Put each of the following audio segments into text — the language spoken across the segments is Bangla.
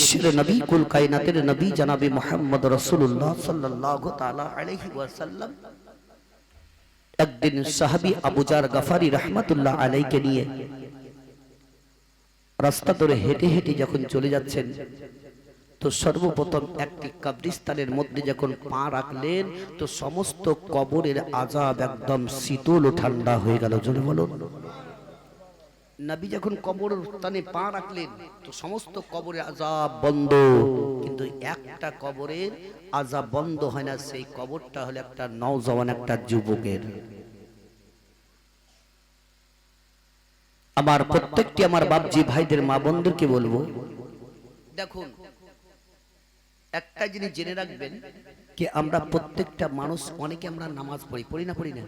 বিশ্বের নবী কুল কায়নাতের নবী জনাবে মুহাম্মদ রাসূলুল্লাহ সাল্লাল্লাহু তাআলা আলাইহি ওয়াসাল্লাম একদিন সাহাবী আবু জার গফারি রাহমাতুল্লাহ আলাইকে নিয়ে রাস্তা ধরে হেঁটে হেঁটে যখন চলে যাচ্ছেন, তো সর্বপ্রথম একটি কবরস্থানের মধ্যে যখন পা রাখলেন তো সমস্ত কবরের আযাব একদম শীতল ও ঠান্ডা হয়ে গেল। জোরে বলুন। নবী যখন কবরস্থানে পা রাখলেন তো সমস্ত কবরের আযাব বন্ধ, কিন্তু একটা কবরের আযাব বন্ধ হয় না। সেই কবরটা হলো একটা নওজওয়ান, একটা যুবকের। আমার প্রত্যেকটি আমার বাপজি ভাইদের মা বোনদেরকে বলবো, দেখুন একটা জিনিস জেনে রাখবেন যে আমরা প্রত্যেকটা মানুষ, অনেকে আমরা নামাজ পড়ি না পড়ি না?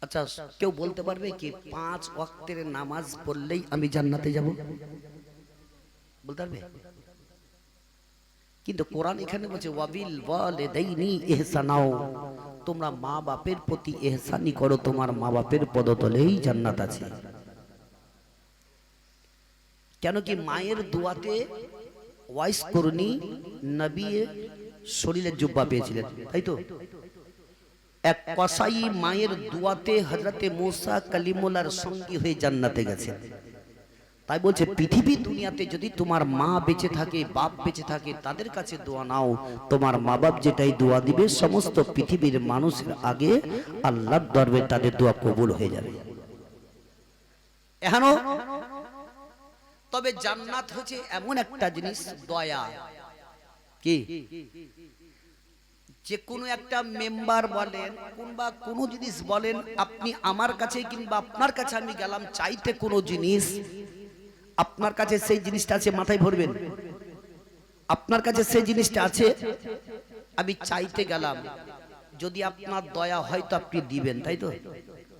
আচ্ছা, কেউ বলতে পারবে কি 5 ওয়াক্তের নামাজ পড়লেই আমি জান্নাতে যাব? বলতে পারবে? কিন্তু কোরআন এখানে বলছে ওয়াবিল ওয়ালিদাইনি ইহসানাও, তোমরা মা বাপের প্রতি ইহসানি করো, তোমার মা বাপের পদতলেই জান্নাত আছে। কেন কি মায়ের দোয়াতে ওয়াইস করুনি নবী শরীরের জুব্বা পেয়েছিলেন, তাই তো? এক কসাই মায়ের দোয়াতে হযরতে মুসা কালিমুল্লাহর সঙ্গী হয়ে জান্নাতে গেছেন। তাই বলছে পৃথিবী দুনিয়াতে যদি তোমার মা বেঁচে থাকে, বাপ বেঁচে থাকে, তাদের কাছে দোয়া নাও, তোমার মা বাপ যেটাই দোয়া দিবে সমস্ত পৃথিবীর মানুষের আগে আল্লাহর দরবারে তাদের দোয়া কবুল হয়ে যাবে। এখনো তবে জান্নাত হচ্ছে এমন একটা জিনিস, দয়া। কি যে কোনো একটা মেম্বার বলেন কিংবা কোনো জিনিস বলেন, আপনি আমার কাছে কিংবা আপনার কাছে আমি গেলাম চাইতে কোনো জিনিস, আপনার কাছে সেই জিনিসটা আছে, মাথায় ভরবেন। আপনার কাছে সেই জিনিসটা আছে, আমি চাইতে গেলাম, যদি আপনার দয়া হয় তো আপনি দিবেন, তাই তো?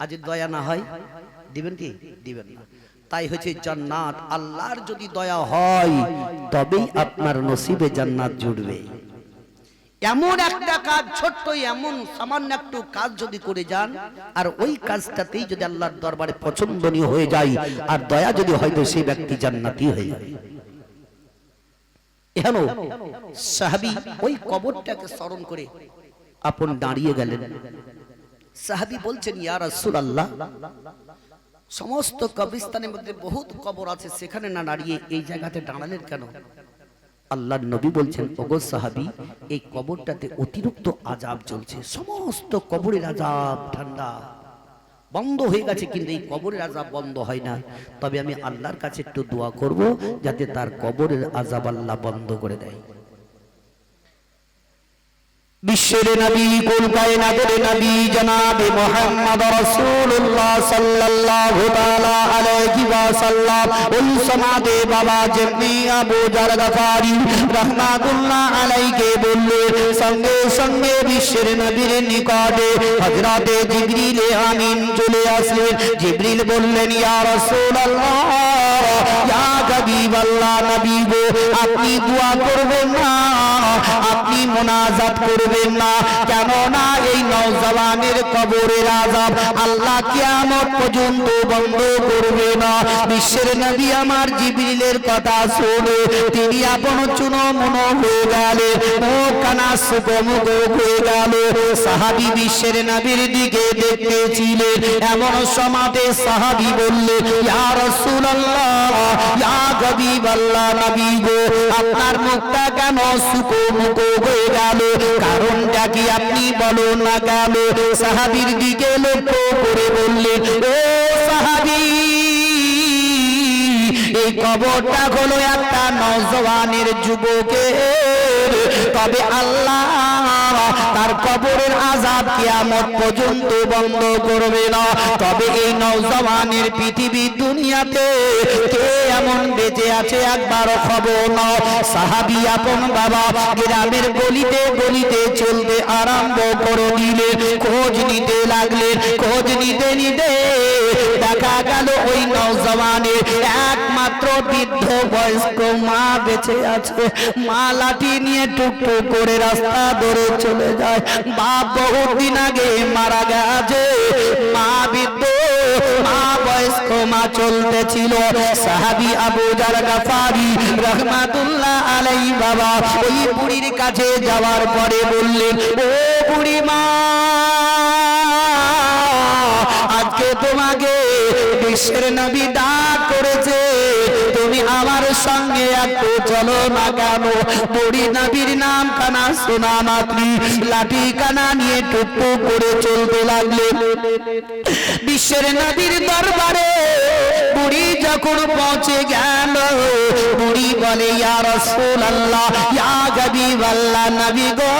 আজ দয়া না হয় দিবেন কি? দিবেন না। তাই হচ্ছে জান্নাত আল্লাহর যদি দয়া হয় তবেই আপনার নসিবে জান্নাত জুড়বে। এমন একটা কাজ, ছোট্ট এমন সামান্য একটু কাজ যদি করে যান, আর ওই কাজটাতেই যদি আল্লাহর দরবারে পছন্দনীয় হয়ে যায় আর দয়া যদি হয় তো সেই ব্যক্তি জান্নাতি হয়ে যাবে। এখন সাহাবী ওই কবরটাকে স্মরণ করে আপন দাঁড়িয়ে গেলেন। সাহাবী বলছেন, ইয়া রাসূলুল্লাহ, সমস্ত কবরস্থানের মধ্যে বহুত কবর আছে, সেখানে না দাঁড়িয়ে এই জায়গাতে দাঁড়ালেন কেন? আল্লাহর নবী বলছেন, ওগো সাহাবী, এই কবরটাতে অতিরিক্ত আযাব চলছে, সমস্ত কবরের আযাব ঠান্ডা বন্ধ হয়ে গেছে, কিন্তু এই কবরের আযাব বন্ধ হয় না। তবে আমি আল্লাহর কাছে একটু দোয়া করব যাতে তার কবরের আযাব আল্লাহ বন্ধ করে দেয়। বিশ্বের নবী কুল কায়নাতের নবী জনাবে মুহাম্মদ রাসূলুল্লাহ সাল্লাল্লাহু তাআলা আলাইহি ওয়াসাল্লাম ওই সমাদে বাবা যেমনি আবু জার গফারি রাহমাতুল্লাহ আলাইকে বললেন, সঙ্গে সঙ্গে বিশ্বের নবীর নিকটে হযরতে জিবরিল আমিন চলে আসলেন। জিবরিল বললেন, ইয়া রাসূলুল্লাহ, ইয়া হাবিবাল্লাহ, নবী গো, আপনি দোয়া করবেন না, আপনি মুনাজাত করবেন না, কেননা এই নওজওয়ানের কবরের আযাব আল্লাহ কিয়ামত পর্যন্ত বন্ধ করবে না। বিশ্বের নবী আমার জিবরিলের কথা শুনে তিনি আপন চুনমুন হয়ে গেলেন, মুখ কানা শুকমুখ হয়ে গেল। সাহাবী বিশ্বের নবীর দিকে দেখতেছিলেন, এমন সময়তে সাহাবী বললেন, ইয়া রাসূলুল্লাহ, ইয়া হাবিবাল্লাহ, নবী গো, আপনার মুখটা কেন শুকমুখ হয়ে গেল? কারণটা কি আপনি বলুন না কেন? সাহাবীর দিকে লক্ষ্য করে বললেন, ও সাহাবী, এই কবরটা হলো একটা নওজওয়ানের যুবকের, তবে আল্লাহ তার কবরের আযাব কিয়ামত পর্যন্ত বন্ধ করবে না। তবে এই নওজওয়ানের পৃথিবী দুনিয়াতে কে এমন বেঁচে আছে একবার খবর নাও। সাহাবী আপন বাবা গ্রামের গলিতে গলিতে চলতে আরম্ভ করে দিলেন, খোঁজ নিতে লাগলেন। খোঁজ নিতে নিতে দেখা গেল ওই নওজওয়ানের একমাত্র বৃদ্ধ বয়স্ক মা বেঁচে আছে। মা লাঠি নিয়ে টুকটুক করে রাস্তা ধরে চলে যায়। বাপ বহুদিন আগে মারা গেছে, মা বৃদ্ধ, মা বয়স্ক আলোচনা চলতেছিল। সাহাবী আবু জার গাফারি রাহমাতুল্লাহ আলাইহি বাবা ওই বুড়ির কাছে যাওয়ার পরে বললেন, ও বুড়ি মা, আজকে তোমাকে বিশ্বের নবী ডাক করেছে, তুমি আমার সঙ্গে একটু চলো না কেন? বুড়ি নবীর নাম কানা শোনা মাত্রই লাঠি কানা নিয়ে টুকটুক করে চলতে লাগলেন বিশ্বের নবীর দরবারে। বুড়ি যখন পৌঁছে গেল, বুড়ি বলে, ইয়া রাসূলুল্লাহ, ইয়া হাবিবাল্লাহ, নবী গো,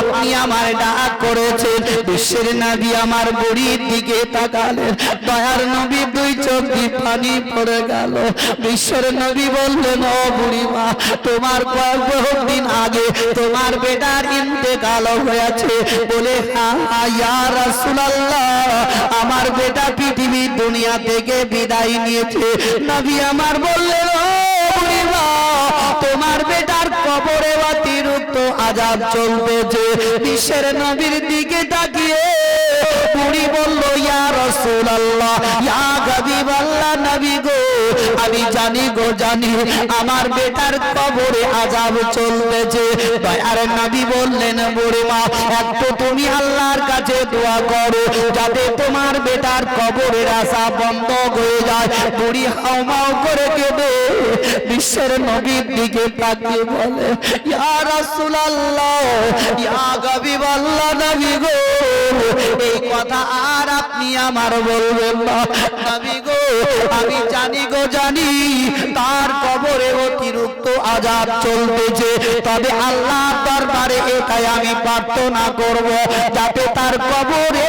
আপনি আমার ডাক করেছেন। বিশ্বের নবী আমার বুড়ির দিকে তাকালেন, দয়ার নবী দুই চোখ দিয়ে পানি পড়ে গেল। বিশ্বের নবী বললেন, ও বুড়ি মা, তোমার বহুদিন আগে তোমার বেটার ইন্তেকাল হয়েছে। বলে, হ্যাঁ ইয়া রাসূলুল্লাহ, আমার বেটা পৃথিবীর দুনিয়া থেকে বিদায় নিয়েছে। নবী আমার বললেন, ও বুড়ি মা, তোমার বেটার কবরে অতিরিক্ত আযাব চলতেছে। বিশ্বের নবীর দিকে তাকিয়ে বুড়ি বলল, ইয়া রাসূলুল্লাহ, ইয়া হাবিবাল্লাহ, নবী গো, আমি জানি গো, জানি আমার বেটার কবরে আযাব চলতেছে। দয়ার নবী বললেন, বুড়ি মা, একটু তুমি আল্লাহর কাছে দোয়া করো যাতে তোমার বেটার কবরের আযাব বন্ধ হয়ে যায়। বুড়ি হাউমাউ করে কেঁদে বিশ্বের নবীর দিকে তাকিয়ে বলে, ইয়া রাসূলুল্লাহ, ইয়া হাবিবাল্লাহ, নবী গো, এই কথা আর আপনি আমার বলবেন না। নবী গো, আমি জানি গো, জানি তার কবরে অতিরিক্ত আযাব চলতেছে, তবে আল্লাহর দরবারে এটাই আমি প্রার্থনা করব যাতে তার কবরে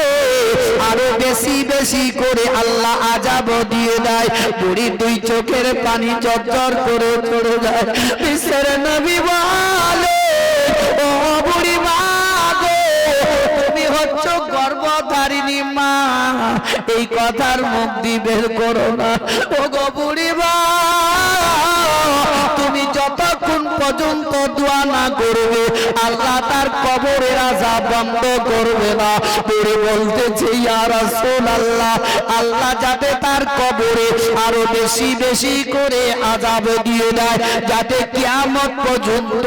আরো বেশি বেশি করে আল্লাহ আযাব দিয়ে দেয়। বুড়ির দুই চোখের পানি ঝরঝর করে চলে যায়। বিশ্বের নবী বলে, ও বুড়ি মা গো, তুমি হচ্ছ গর্ভধারিণী মা, এই কথার মুখ দিয়ে বের করো না। ও গো বুড়ি মা, তুমি যতক্ষণ পর্যন্ত দোয়া না করবে আল্লাহ তার কবরের আযাব বন্ধ করবে না। বুড়ি বলতেছে, ইয়া রাসূলুল্লাহ, আল্লাহ যাতে তার কবরে আরো বেশি বেশি করে আযাব দিয়ে দেয়, যাতে কিয়ামত পর্যন্ত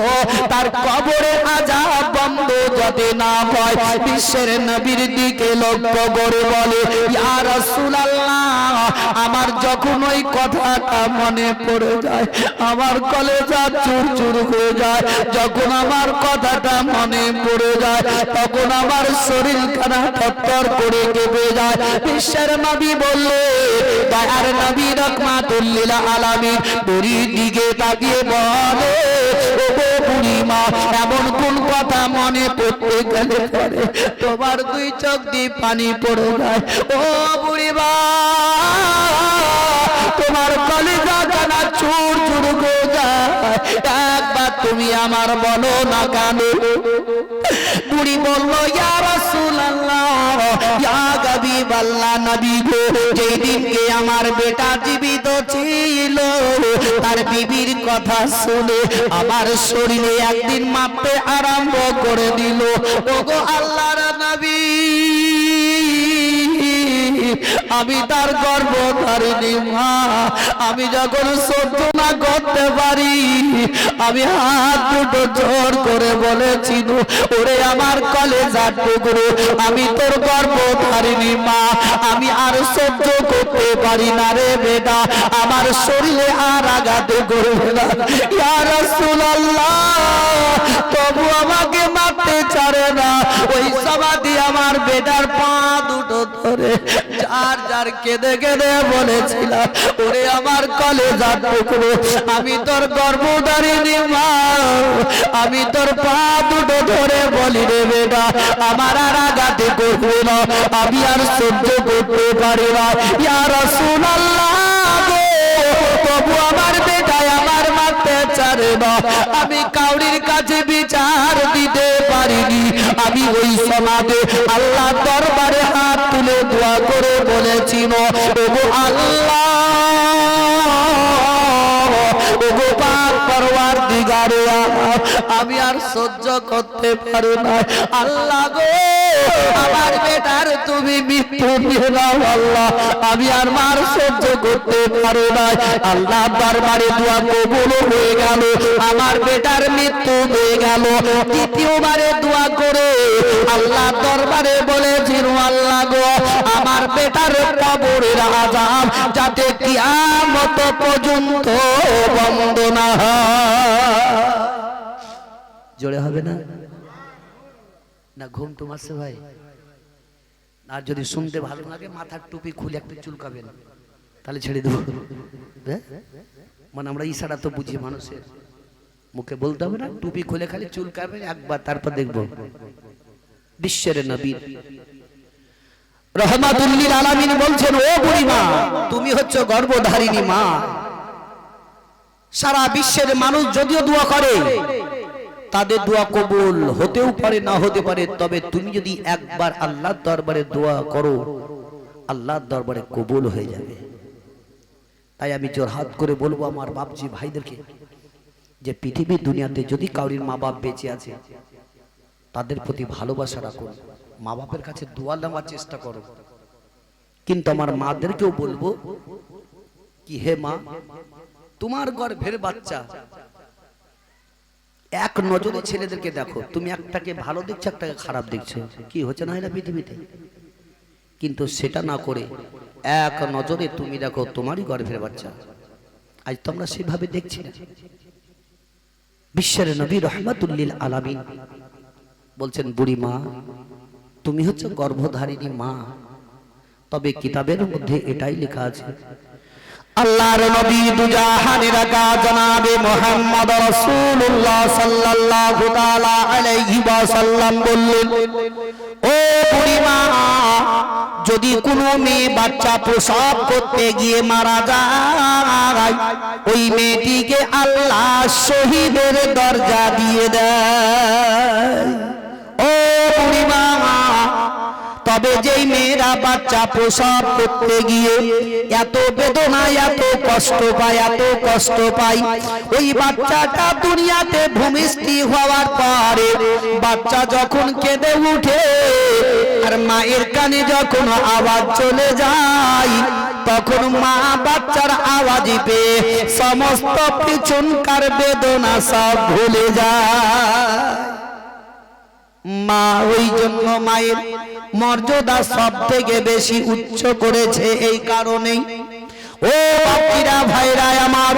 তার কবরের আযাব বন্ধ যাতে না হয়। বিশ্বের নবীর দিকে লক্ষ্য করে বলে, ইয়া রাসূলুল্লাহ, আমার যখন ওই কথাটা মনে পড়ে যায় আমার কলেজা চুর চুর হয়ে যায়। যখন আমার কথাটা মনে পড়ে যায় তখন আমার শরীর খানা থরথর করে কেঁপে যায়। বিশ্বের নবী বললে, দয়ার নবী রাহমাতুল লিল আলামিন বুড়ির দিকে তাকিয়ে বলে, ও বুড়ি মা, এমন কোন কথা মনে পড়তে গেলে পরে তোমার দুই চোখ দিয়ে পানি পড়ে যায়? ও বুড়ি মা, তোমার কলিজা জানা চুর চুর হয়ে যায়, একবার তুমি আমার বলো না কেন? বুড়ি বলল, ইয়া রাসূলুল্লাহ, ইয়া হাবিবাল্লাহ, নবী গো, যেই দিনকে আমার বেটা জীবিত ছিল তার বিবির কথা শুনে আমার শরীরে একদিন মাপতে আরম্ভ করে দিল। ওগো আল্লাহর নবী, আমি তার গর্ভধারিণী মা, আমি যখন সহ্য না করতে পারি আমি হাত দুটো জোর করে বলেছিল, ওরে আমার কলেজার টুকরো, আমি তোর গর্ভধারিণী মা, আমি আর সহ্য করতে পারি না রে বেটা, আমার শরীরে আর আঘাতে করবে না। ইয়া রাসূলুল্লাহ, তবু আমাকে মারতে ছাড়ে না। ওই সমাধি আমার বেটার পা দুটো ধরে যার যার কেঁদে কেঁদে বলেছিলাম, ওরে আমার কলেজার টুকরো, আমি তোর গর্ভধারিণী মা, আমি তোর পা দুটো ধরে বলি রে বেটা, আমার আর আঘাতে করবে না, আমি আর সহ্য করতে পারি না। ইয়া রাসূলুল্লাহ গো, তবু আমার বেটায় আমার মারতে ছাড়ে না। আমি কাউরির কাছে বিচার দিতে পারিনি। আমি ওই সমাজে আল্লাহ দরবারে হাত তুলে দোয়া করে বলেছিল, ওগো আল্লাহ, ওগো পাক পরওয়ারদিগারে, আমি আর সহ্য করতে পারি না। আল্লাহ গো, আমার বেটার তুমি মৃত্যু দিয়ে দাও আল্লাহ, আমি আর মার সহ্য করতে পারি না। আল্লাহ দরবারে দোয়া কবুল হয়ে গেল, আমার বেটার মৃত্যু হয়ে গেল। দ্বিতীয়বারে দোয়া করে আল্লাহ দরবারে বলেছিল, আল্লাহ গো আমার বেটার কবরের আযাব যাতে কিয়ামত পর্যন্ত বন্ধ না হয়। জোরে হবে না? না ঘুম তো আসছে ভাই? আর যদি শুনতে ভালো লাগে মাথার টুপি খুলে একটু চুলকাবেন, তাহলে ছেড়ে দেবো। মানে আমরা ইশারা তো বুঝি, মানুষের মুখে বলতে হবে না, টুপি খুলে খালি চুলকাবেন একবার, তারপর দেখবো। বিশ্বের নবী রহমাতুল লিল আলামিন বলছেন, ও বুড়িমা তুমি হচ্ছে গর্ভধারিণী মা। সারা বিশ্বের মানুষ যদিও দোয়া করে, তাদের দোয়া কবুল হতেও পারে না হতে পারে, তবে তুমি যদি একবার আল্লাহর দরবারে দোয়া করো, আল্লাহর দরবারে কবুল হয়ে যাবে। তাই আমি জোরহাত করে বলবো আমার বাপজি ভাইদেরকে, যে পৃথিবীর দুনিয়াতে যদি কাউরির মা বাপ বেঁচে আছে, তাদের প্রতি ভালোবাসা রাখুন, মা বাপের কাছে দোয়া নেওয়ার চেষ্টা করো। কিন্তু আমার মাদেরকেও বলবো কি, হে মা, তোমার গর্ভের বাচ্চা এক নজরে ছেলেদেরকে দেখো, তুমি একটাকে ভালো দেখছো একটাকে খারাপ দেখছো, কি হচ্ছে না হয় না পৃথিবীতে? কিন্তু সেটা না করে এক নজরে তুমি দেখো তোমারই গর্ভের বাচ্চা। আজ তো আমরা সেভাবে দেখছি না। বিশ্বের নবী রহমাতুল লিল আলামিন বলছেন, বুড়ি মা তুমি হচ্ছে গর্ভধারিণী মা। তবে কিতাবের মধ্যে এটাই লেখা আছে, আল্লাহর নবী দুজাহানের আকা জনাবে মুহাম্মদ রাসূলুল্লাহ সাল্লাল্লাহু তাআলা আলাইহি ওয়াসাল্লাম বললেন, ও বুড়ি মা, যদি কোনো মেয়ে বাচ্চা প্রসব করতে গিয়ে মারা যায়, ওই মেয়েটিকে আল্লাহ শহীদের দরজা দিয়ে দেয়। ও বুড়ি মা, তবে যেই মেয়েরা বাচ্চা প্রসব করতে গিয়ে এত বেদনা এত কষ্ট পায়, এত কষ্ট পায়, ওই বাচ্চাটা দুনিয়াতে ভূমিষ্ঠ হওয়ার পরে বাচ্চা যখন কেঁদে উঠে আর মায়ের কানে যখন আওয়াজ চলে যায়, তখন মা বাচ্চার আওয়াজ পেয়ে সমস্ত পিছনকার বেদনা সব ভুলে যায়। মা ওই জন্য মায়ের মর্যাদা সব থেকে বেশি উচ্চ করেছে এই কারণেই। ও বাপিরা ভাইরা আমার,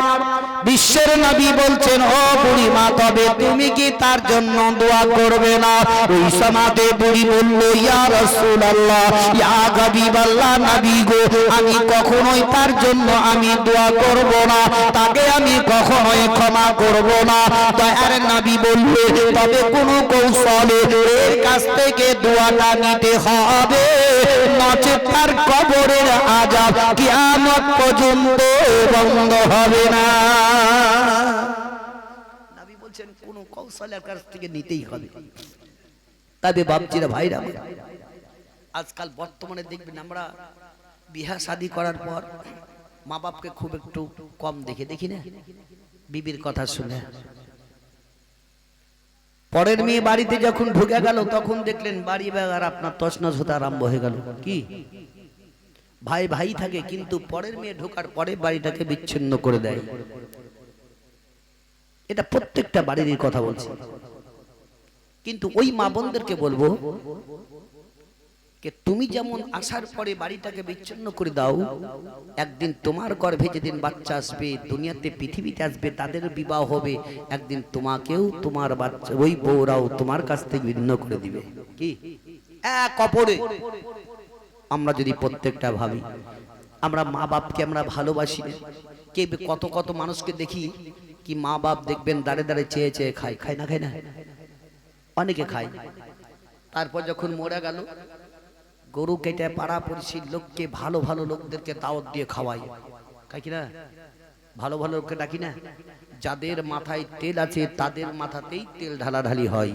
বিশ্বের নবী বলছেন, ও বুড়ি মা তবে তুমি কি তার জন্য দোয়া করবে না? ওই সমাজে বুড়ি বলল, ইয়া রাসূলুল্লাহ, ইয়া হাবিবাল্লাহ, নবী গো, আমি কখনোই তার জন্য আমি দোয়া করব না, তাকে আমি কখনোই ক্ষমা করব না। দয়ার নবী বললে, তবে কোন কৌশলে এর কাছ থেকে দোয়াটা নিতে হবে, নচেৎ তার কবরের আযাব কিয়ামত পর্যন্ত বন্ধ হবে না। নবী বলছেন কোন কৌশলের কাছ থেকে নিতেই হবে। তবে বাপজিরা ভাইরা, আজকাল বর্তমানে দেখবেন আমরা বিবাহ শাদী করার পর মা বাপকে খুব একটু কম দেখি না, বিবির কথা শুনে। পরের মেয়ে বাড়িতে যখন ঢুকে গেল তখন দেখলেন বাড়ি বেগার আপনার তছনছ হতে আরম্ভ হয়ে গেল। কি ভাই ভাই থাকে, কিন্তু পরের মেয়ে ঢোকার পরে বাড়িটাকে বিচ্ছিন্ন করে দেয়। এটা প্রত্যেকটা বাড়ির কথা বলছি। কিন্তু ওই মা বোনদেরকে বলবো, তুমি যেমন আসার পরে বাড়িটাকে বিচ্ছিন্ন করে দাও, একদিন তোমার গর্ভে যেদিন বাচ্চা আসবে, দুনিয়াতে পৃথিবীতে আসবে, তাদের বিবাহ হবে, একদিন তোমাকেও তোমার বাচ্চা ওই বউরাও তোমার কাছ থেকে ভিন্ন করে দিবে। কি এক অপরে আমরা যদি প্রত্যেকটা ভাবি, আমরা মা বাপকে আমরা ভালোবাসি। কে কত কত মানুষকে দেখি কি মা বাপ দেখবেন দাঁড়ে দাঁড়ে চেয়ে চেয়ে খায়, খায় না খায় না, অনেকে খায়। তারপর যখন মরে গেল, গরু কেটে পাড়া পড়শির লোককে, ভালো ভালো লোকদেরকে দাওয়াত দিয়ে খাওয়াই, খাই কিনা? ভালো ভালো লোককে ডাকি না, যাদের মাথায় তেল আছে তাদের মাথাতেই তেল ঢালাঢালি হয়।